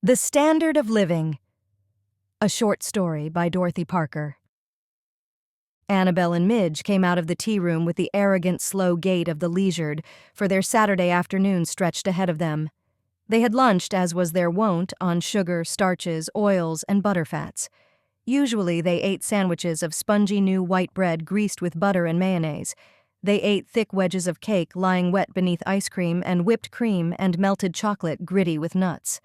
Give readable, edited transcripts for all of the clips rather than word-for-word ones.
The Standard of Living, a short story by Dorothy Parker. Annabelle and Midge came out of the tea room with the arrogant, slow gait of the leisured, for their Saturday afternoon stretched ahead of them. They had lunched, as was their wont, on sugar, starches, oils, and butterfats. Usually they ate sandwiches of spongy new white bread greased with butter and mayonnaise. They ate thick wedges of cake lying wet beneath ice cream and whipped cream and melted chocolate gritty with nuts.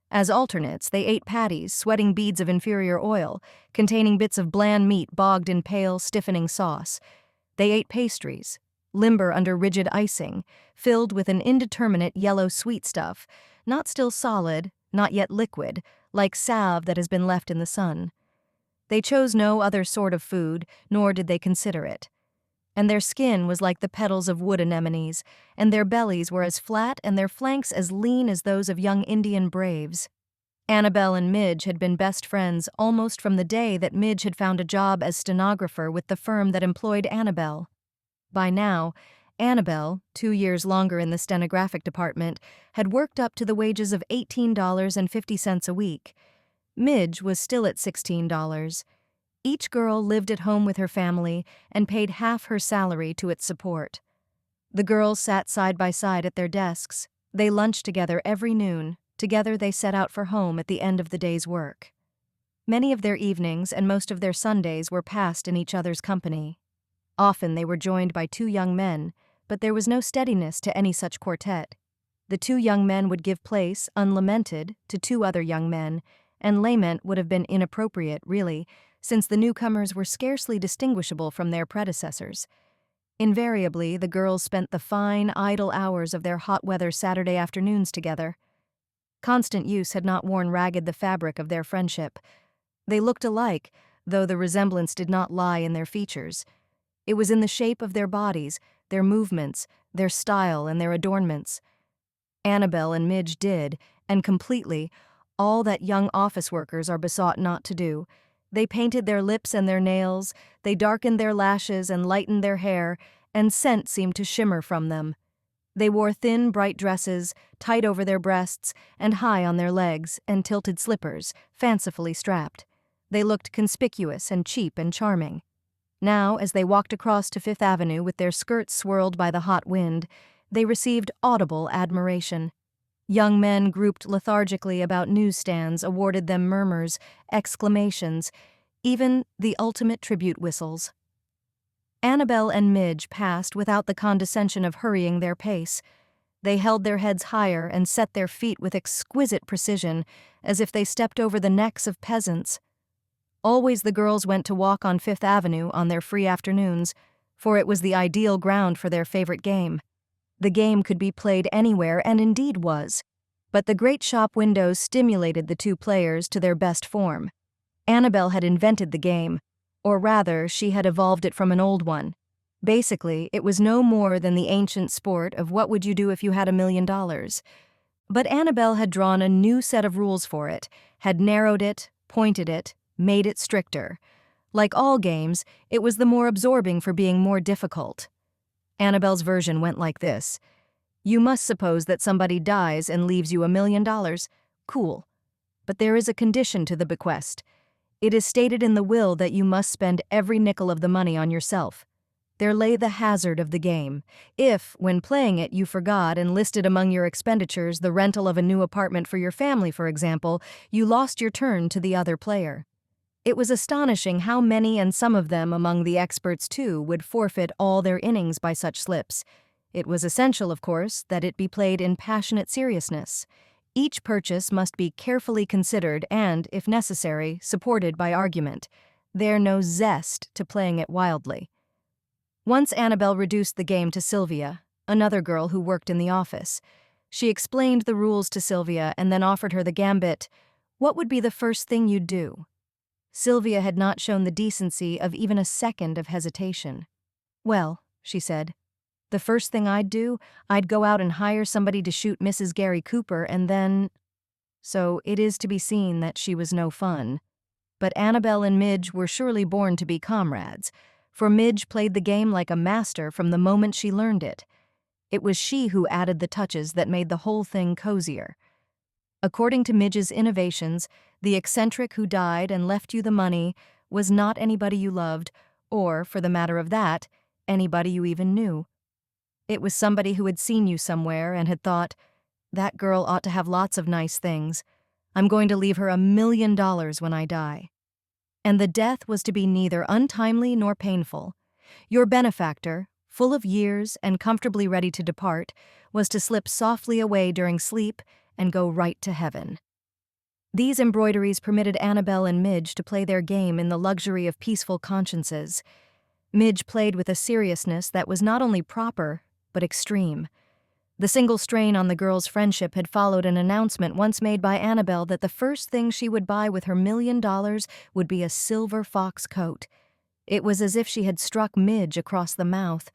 As alternates, they ate patties, sweating beads of inferior oil, containing bits of bland meat bogged in pale, stiffening sauce. They ate pastries, limber under rigid icing, filled with an indeterminate yellow sweet stuff, not still solid, not yet liquid, like salve that has been left in the sun. They chose no other sort of food, nor did they consider it. And their skin was like the petals of wood anemones, and their bellies were as flat and their flanks as lean as those of young Indian braves. Annabelle and Midge had been best friends almost from the day that Midge had found a job as stenographer with the firm that employed Annabelle. By now, Annabelle, 2 years longer in the stenographic department, had worked up to the wages of $18.50 a week. Midge was still at $16. Each girl lived at home with her family and paid half her salary to its support. The girls sat side by side at their desks. They lunched together every noon. Together they set out for home at the end of the day's work. Many of their evenings and most of their Sundays were passed in each other's company. Often they were joined by 2 young men, but there was no steadiness to any such quartet. The 2 young men would give place, unlamented, to 2 other young men, and lament would have been inappropriate, really, since the newcomers were scarcely distinguishable from their predecessors. Invariably, the girls spent the fine, idle hours of their hot-weather Saturday afternoons together. Constant use had not worn ragged the fabric of their friendship. They looked alike, though the resemblance did not lie in their features. It was in the shape of their bodies, their movements, their style, and their adornments. Annabelle and Midge did, and completely, all that young office workers are besought not to do. They painted their lips and their nails, they darkened their lashes and lightened their hair, and scent seemed to shimmer from them. They wore thin, bright dresses, tight over their breasts, and high on their legs, and tilted slippers, fancifully strapped. They looked conspicuous and cheap and charming. Now, as they walked across to Fifth Avenue with their skirts swirled by the hot wind, they received audible admiration. Young men grouped lethargically about newsstands awarded them murmurs, exclamations, even the ultimate tribute whistles. Annabelle and Midge passed without the condescension of hurrying their pace. They held their heads higher and set their feet with exquisite precision, as if they stepped over the necks of peasants. Always the girls went to walk on Fifth Avenue on their free afternoons, for it was the ideal ground for their favorite game. The game could be played anywhere, and indeed was. But the great shop windows stimulated the 2 players to their best form. Annabelle had invented the game, or rather, she had evolved it from an old one. Basically, it was no more than the ancient sport of what would you do if you had $1 million. But Annabelle had drawn a new set of rules for it, had narrowed it, pointed it, made it stricter. Like all games, it was the more absorbing for being more difficult. Annabelle's version went like this. You must suppose that somebody dies and leaves you $1 million. Cool. But there is a condition to the bequest. It is stated in the will that you must spend every nickel of the money on yourself. There lay the hazard of the game. If, when playing it, you forgot and listed among your expenditures the rental of a new apartment for your family, for example, you lost your turn to the other player. It was astonishing how many, and some of them among the experts too, would forfeit all their innings by such slips. It was essential, of course, that it be played in passionate seriousness. Each purchase must be carefully considered and, if necessary, supported by argument. There's no zest to playing it wildly. Once Annabelle reduced the game to Sylvia, another girl who worked in the office. She explained the rules to Sylvia and then offered her the gambit. What would be the first thing you'd do? Sylvia had not shown the decency of even a second of hesitation. Well, she said, the first thing I'd do, I'd go out and hire somebody to shoot Mrs. Gary Cooper and then… So it is to be seen that she was no fun. But Annabelle and Midge were surely born to be comrades, for Midge played the game like a master from the moment she learned it. It was she who added the touches that made the whole thing cozier. According to Midge's innovations, the eccentric who died and left you the money was not anybody you loved, or, for the matter of that, anybody you even knew. It was somebody who had seen you somewhere and had thought, "That girl ought to have lots of nice things. I'm going to leave her $1 million when I die." And the death was to be neither untimely nor painful. Your benefactor, full of years and comfortably ready to depart, was to slip softly away during sleep and go right to heaven. These embroideries permitted Annabelle and Midge to play their game in the luxury of peaceful consciences. Midge played with a seriousness that was not only proper, but extreme. The single strain on the girl's friendship had followed an announcement once made by Annabelle that the first thing she would buy with her $1 million would be a silver fox coat. It was as if she had struck Midge across the mouth.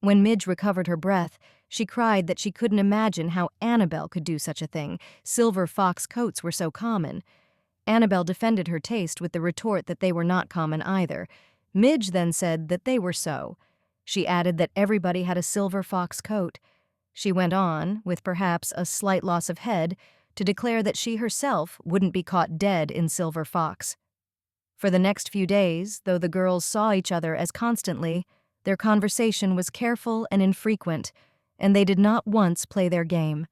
When Midge recovered her breath, she cried that she couldn't imagine how Annabelle could do such a thing. Silver fox coats were so common. Annabelle defended her taste with the retort that they were not common either. Midge then said that they were so. She added that everybody had a silver fox coat. She went on, with perhaps a slight loss of head, to declare that she herself wouldn't be caught dead in silver fox. For the next few days, though the girls saw each other as constantly, their conversation was careful and infrequent, and they did not once play their game.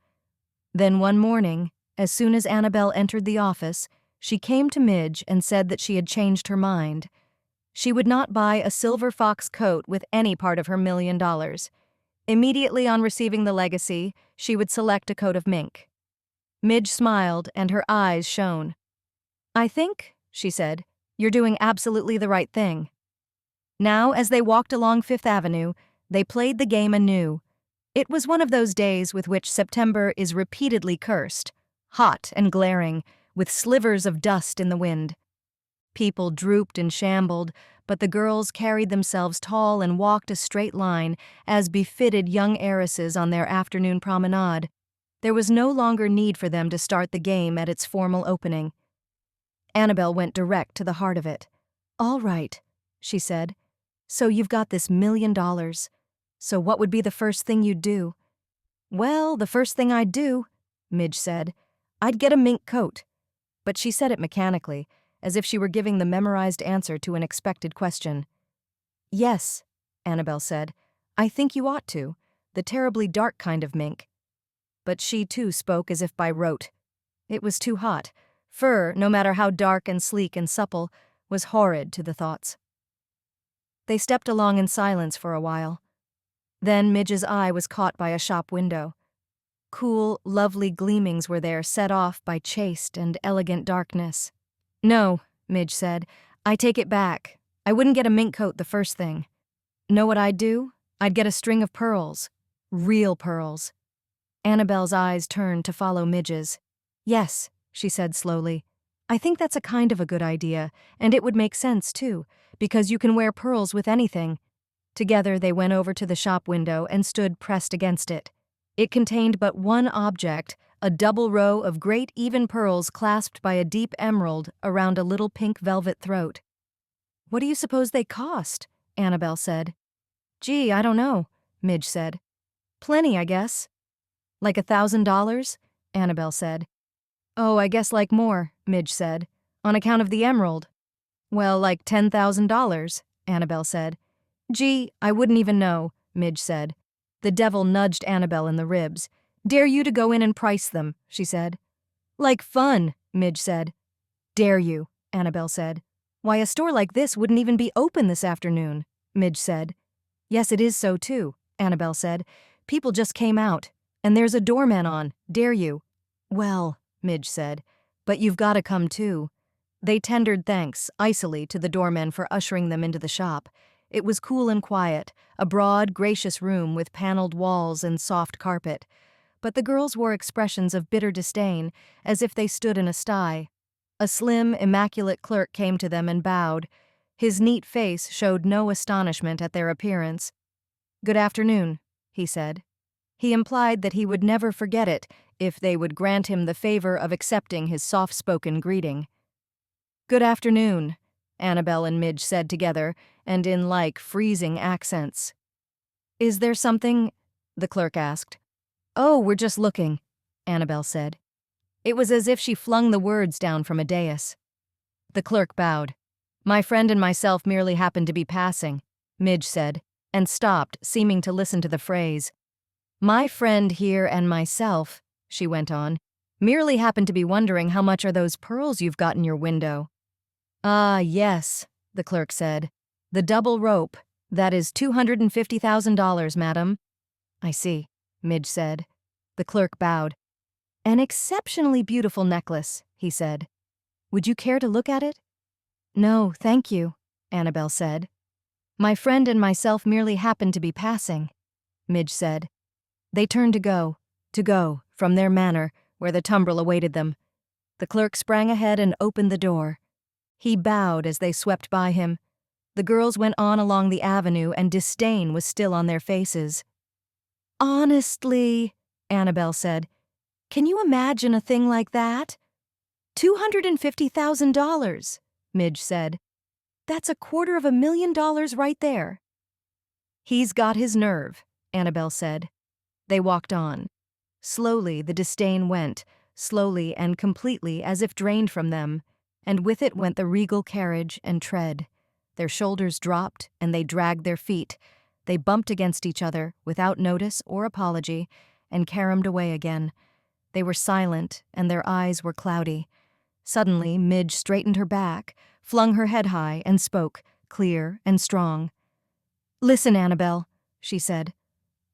Then one morning, as soon as Annabelle entered the office, she came to Midge and said that she had changed her mind. She would not buy a silver fox coat with any part of her $1 million. Immediately on receiving the legacy, she would select a coat of mink. Midge smiled, and her eyes shone. "I think," she said, "you're doing absolutely the right thing." Now, as they walked along Fifth Avenue, they played the game anew. It was one of those days with which September is repeatedly cursed, hot and glaring, with slivers of dust in the wind. People drooped and shambled, but the girls carried themselves tall and walked a straight line, as befitted young heiresses on their afternoon promenade. There was no longer need for them to start the game at its formal opening. Annabelle went direct to the heart of it. "All right," she said. "So you've got this $1 million. So what would be the first thing you'd do?" "Well, the first thing I'd do," Midge said, "I'd get a mink coat." But she said it mechanically, as if she were giving the memorized answer to an expected question. "Yes," Annabelle said, "I think you ought to, the terribly dark kind of mink." But she too spoke as if by rote. It was too hot. Fur, no matter how dark and sleek and supple, was horrid to the thoughts. They stepped along in silence for a while. Then Midge's eye was caught by a shop window. Cool, lovely gleamings were there, set off by chaste and elegant darkness. "No," Midge said, "I take it back. I wouldn't get a mink coat the first thing. Know what I'd do? I'd get a string of pearls. Real pearls." Annabelle's eyes turned to follow Midge's. "Yes," she said slowly. "I think that's a kind of a good idea, and it would make sense, too, because you can wear pearls with anything." Together they went over to the shop window and stood pressed against it. It contained but one object, a double row of great even pearls clasped by a deep emerald around a little pink velvet throat. "What do you suppose they cost?" Annabelle said. "Gee, I don't know," Midge said. "Plenty, I guess." "Like $1,000? Annabelle said. "Oh, I guess like more," Midge said. "On account of the emerald." "Well, like $10,000, Annabelle said. "Gee, I wouldn't even know," Midge said. The devil nudged Annabelle in the ribs. "Dare you to go in and price them," she said. "Like fun," Midge said. "Dare you," Annabelle said. "Why, a store like this wouldn't even be open this afternoon," Midge said. "Yes, it is so too," Annabelle said. "People just came out. And there's a doorman on. Dare you?" "Well," Midge said, "but you've got to come too." They tendered thanks, icily, to the doorman for ushering them into the shop. It was cool and quiet, a broad, gracious room with paneled walls and soft carpet. But the girls wore expressions of bitter disdain, as if they stood in a sty. A slim, immaculate clerk came to them and bowed. His neat face showed no astonishment at their appearance. "Good afternoon," he said. He implied that he would never forget it if they would grant him the favor of accepting his soft-spoken greeting. "Good afternoon," Annabelle and Midge said together, and in like freezing accents. "Is there something?" the clerk asked. "Oh, we're just looking," Annabelle said. It was as if she flung the words down from a dais. The clerk bowed. "My friend and myself merely happened to be passing," Midge said, and stopped, seeming to listen to the phrase. "My friend here and myself," she went on, "merely happened to be wondering how much are those pearls you've got in your window." "Ah, yes," the clerk said. "The double rope. That is $250,000, madam." "I see," Midge said. The clerk bowed. "An exceptionally beautiful necklace," he said. "Would you care to look at it?" "No, thank you," Annabelle said. "My friend and myself merely happened to be passing," Midge said. They turned to go from their manor, where the tumbril awaited them. The clerk sprang ahead and opened the door. He bowed as they swept by him. The girls went on along the avenue, and disdain was still on their faces. "Honestly," Annabelle said, "can you imagine a thing like that?" $250,000, Midge said. "That's $250,000 right there." "He's got his nerve," Annabelle said. They walked on. Slowly the disdain went, slowly and completely as if drained from them, and with it went the regal carriage and tread. Their shoulders dropped, and they dragged their feet. They bumped against each other, without notice or apology, and caromed away again. They were silent, and their eyes were cloudy. Suddenly, Midge straightened her back, flung her head high, and spoke, clear and strong. "Listen, Annabelle," she said.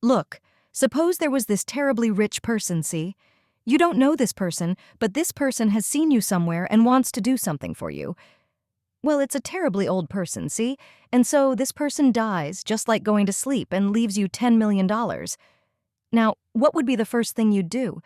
"Look, suppose there was this terribly rich person, see? You don't know this person, but this person has seen you somewhere and wants to do something for you. Well, it's a terribly old person, see? And so this person dies, just like going to sleep, and leaves you $10 million. Now, what would be the first thing you'd do?